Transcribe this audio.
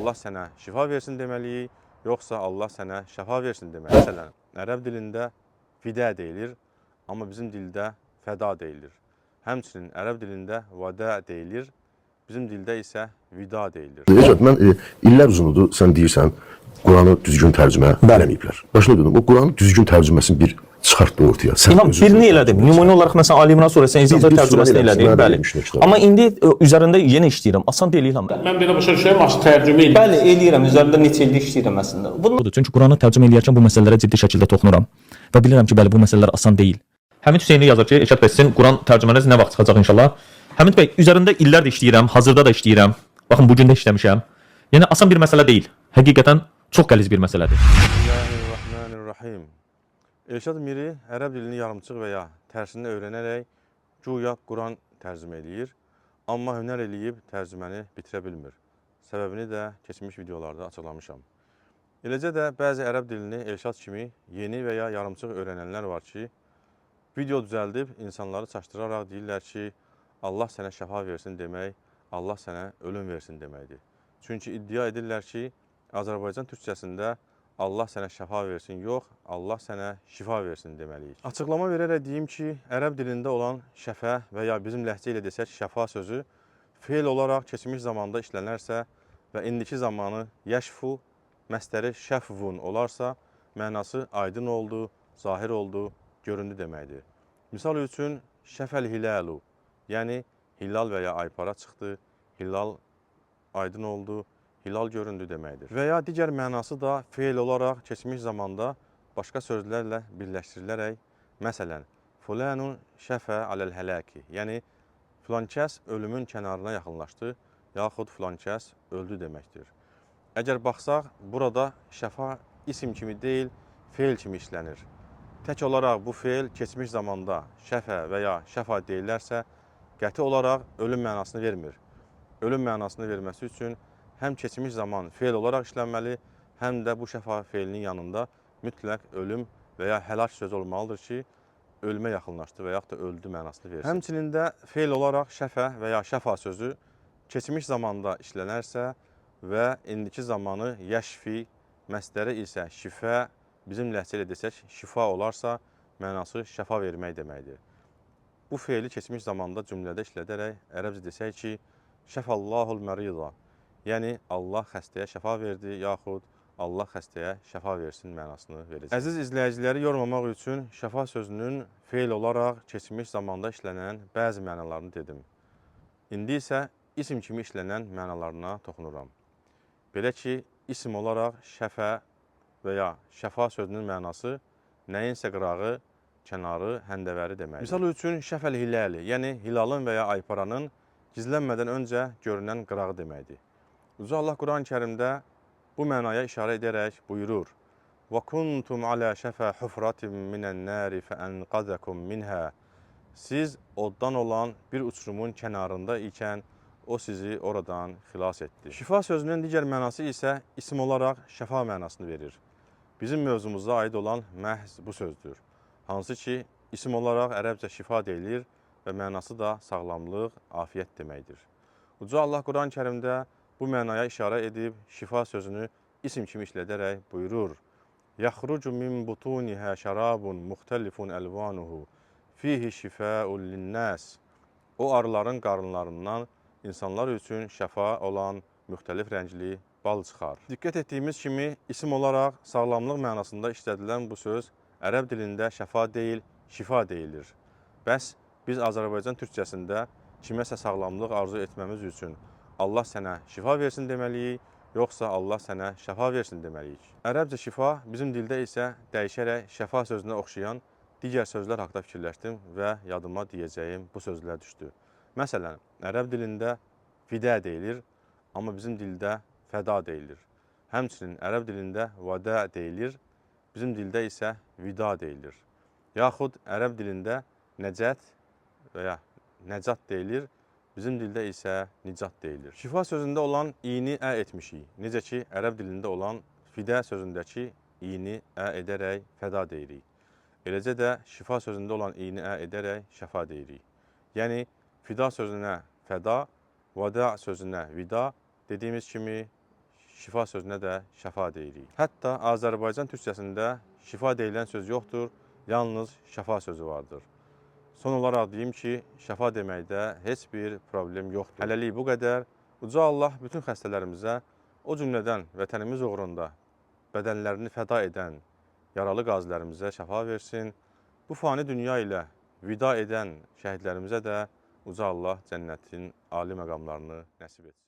Allah sənə şifa versin deməliyik, yoxsa Allah sənə şəfa versin deməliyik. Məsələn, ərəb dilində fidə deyilir, amma bizim dildə fəda deyilir. Həmçinin ərəb dilində vədə deyilir, bizim dildə isə vida deyilir. Necət, mən illər uzunudur, sən deyirsən, Quranı düzgün tərcümə eləməyiblər. Başına dönüm, o Quranı düzgün tərcüməsini bir çıxartdı ortaya. İmam, birini elədim. Nümunə olaraq, məsələn, Ali İmran surəsinin İnsan tərcüməsini elədim. Bəli. Amma indi üzərində yenə işləyirəm. Asan deyil. Mən belə başa düşürəm, tərcümə edirəm. Bəli, eləyirəm. Üzərində neçə ildir işləyirəm əslində. Budur. Çünki Quranı tərcümə edərkən bu məsələlərə ciddi şəkildə toxunuram və bilirəm ki, bəli, bu məsələlər asan deyil. Həmid Hüseyni yazır ki, Eşət bəy, sizin Quran tərcüməniz nə vaxt çıxacaq inşallah? Həmid bəy, üzərində illərdir işləyirəm, hazırda da işləyirəm. Baxın, bu gün də işləmişəm. Yəni asan bir məsələ deyil. Həqiqətən çox qəliz bir məsələdir. Bismillahirrahmanirrahim. Elşad Miri ərəb dilini yarımçıq və ya tərsini öyrənərək güya Quran tərcümə edir, amma hünər eləyib tərcüməni bitirə bilmir. Səbəbini də keçmiş videolarda açıqlamışam. Eləcə də bəzi ərəb dilini Elşad kimi yeni və ya yarımçıq öyrənənlər var ki, video düzəldib insanları çaşdıraraq deyirlər ki, Allah sənə şəfa versin demək, Allah sənə ölüm versin deməkdir. Çünki iddia edirlər ki, Azərbaycan türkçəsində Allah sənə şəfa versin, yox, Allah sənə şifa versin deməliyik. Açıqlama verərək deyim ki, ərəb dilində olan şəfə və ya bizim ləhcə ilə desək şəfa sözü feil olaraq keçmiş zamanda işlənərsə və indiki zamanı yəşfu, məsdəri şəfvun olarsa, mənası aydın oldu, zahir oldu, göründü deməkdir. Misal üçün, şəfəl hilalu, yəni hilal və ya aypara çıxdı, hilal aydın oldu, hilal göründü deməkdir. Və ya digər mənası da feil olaraq keçmiş zamanda başqa sözlərlə birləşdirilərək, məsələn, fulanun şəfə aləl hələki, yəni filan kəs ölümün kənarına yaxınlaşdı, yaxud filan kəs öldü deməkdir. Əgər baxsaq, burada şəfa isim kimi deyil, feil kimi işlənir. Tək olaraq bu feil keçmiş zamanda şəfə və ya şəfa deyirlərsə, qəti olaraq ölüm mənasını vermir. Ölüm mənasını verməsi üçün həm keçmiş zaman feil olaraq işlənməli, həm də bu şəfa feilinin yanında mütləq ölüm və ya həlak sözü olmalıdır ki, ölümə yaxınlaşdı və yaxud da öldü mənasını versin. Həmçinin də feil olaraq şəfə və ya şəfa sözü keçmiş zamanda işlənərsə və indiki zamanı yəşfi, məsdəri isə şifə, bizim ləhcə ilə desək şifa olarsa, mənası şəfa vermək deməkdir. Bu feili keçmiş zamanda cümlədə işlədərək ərəbcə desək ki, şəfəllahul mərida, yəni Allah xəstəyə şəfa verdi, yaxud Allah xəstəyə şəfa versin mənasını verəcək. Əziz izləyiciləri yormamaq üçün şəfa sözünün feil olaraq keçmiş zamanda işlənən bəzi mənalarını dedim. İndi isə isim kimi işlənən mənalarına toxunuram. Belə ki, isim olaraq şəfə və ya şəfa sözünün mənası nəyinsə qırağı, kənarı, həndəvəri deməkdir. Misal üçün şəfəl hiləli, yəni hilalın və ya ayparanın gizlənmədən öncə görünən qırağı deməkdir. Uca Allah Quran-ı Kərimdə bu mənaya işarə edərək buyurur: "Və kuntum alə şəfə hufratin minən-nari fəənqazakum minhə." Siz oddan olan bir uçurumun kənarında ikən o sizi oradan xilas etdi. Şifa sözünün digər mənası isə isim olaraq şəfa mənasını verir. Bizim mövzumuza aid olan məhz bu sözdür. Hansı ki, isim olaraq ərəbcə şifa deyilir və mənası da sağlamlıq, afiyyət deməkdir. Uca Allah Quran-ı Kərimdə bu mənaya işarə edib şifa sözünü isim kimi işlədərək buyurur: "Yaxrucu min butunihə şərabun muxtəlifun əlvanuhu, fihi şifəun linnəs." O arıların qarınlarından insanlar üçün şəfa olan müxtəlif rəngli bal çıxar. Diqqət etdiyimiz kimi isim olaraq sağlamlıq mənasında işlədilən bu söz ərəb dilində şəfa deyil, şifa deyilir. Bəs biz Azərbaycan türkçəsində kiməsə sağlamlıq arzu etməmiz üçün Allah sənə şifa versin deməliyik, yoxsa Allah sənə şəfa versin deməliyik. Ərəbcə şifa, bizim dildə isə dəyişərək şəfa sözünə oxşayan digər sözlər haqqında fikirləşdim və yadıma deyəcəyim bu sözlər düşdü. Məsələn, ərəb dilində fidə deyilir, amma bizim dildə fəda deyilir. Həmçinin ərəb dilində vədə deyilir, bizim dildə isə vida deyilir. Yaxud ərəb dilində nəcət və ya nəcat deyilir, bizim dildə isə nicat deyilir. Şifa sözündə olan i-ni ə etmişik. Necə ki, ərəb dilində olan fidə sözündəki i-ni ə edərək fəda deyirik. Eləcə də şifa sözündə olan i-ni ə edərək şəfa deyirik. Yəni, fida sözünə fəda, vəda sözünə vida, dediyimiz kimi şifa sözünə də şəfa deyirik. Hətta Azərbaycan türkçəsində şifa deyilən söz yoxdur, yalnız şəfa sözü vardır. Son olaraq deyim ki, şəfa deməkdə heç bir problem yoxdur. Hələlik bu qədər. Uca Allah bütün xəstələrimizə, o cümlədən vətənimiz uğrunda bədənlərini fəda edən yaralı qazilərimizə şəfa versin. Bu fani dünya ilə vida edən şəhidlərimizə də Uca Allah cənnətin ali məqamlarını nəsib etsin.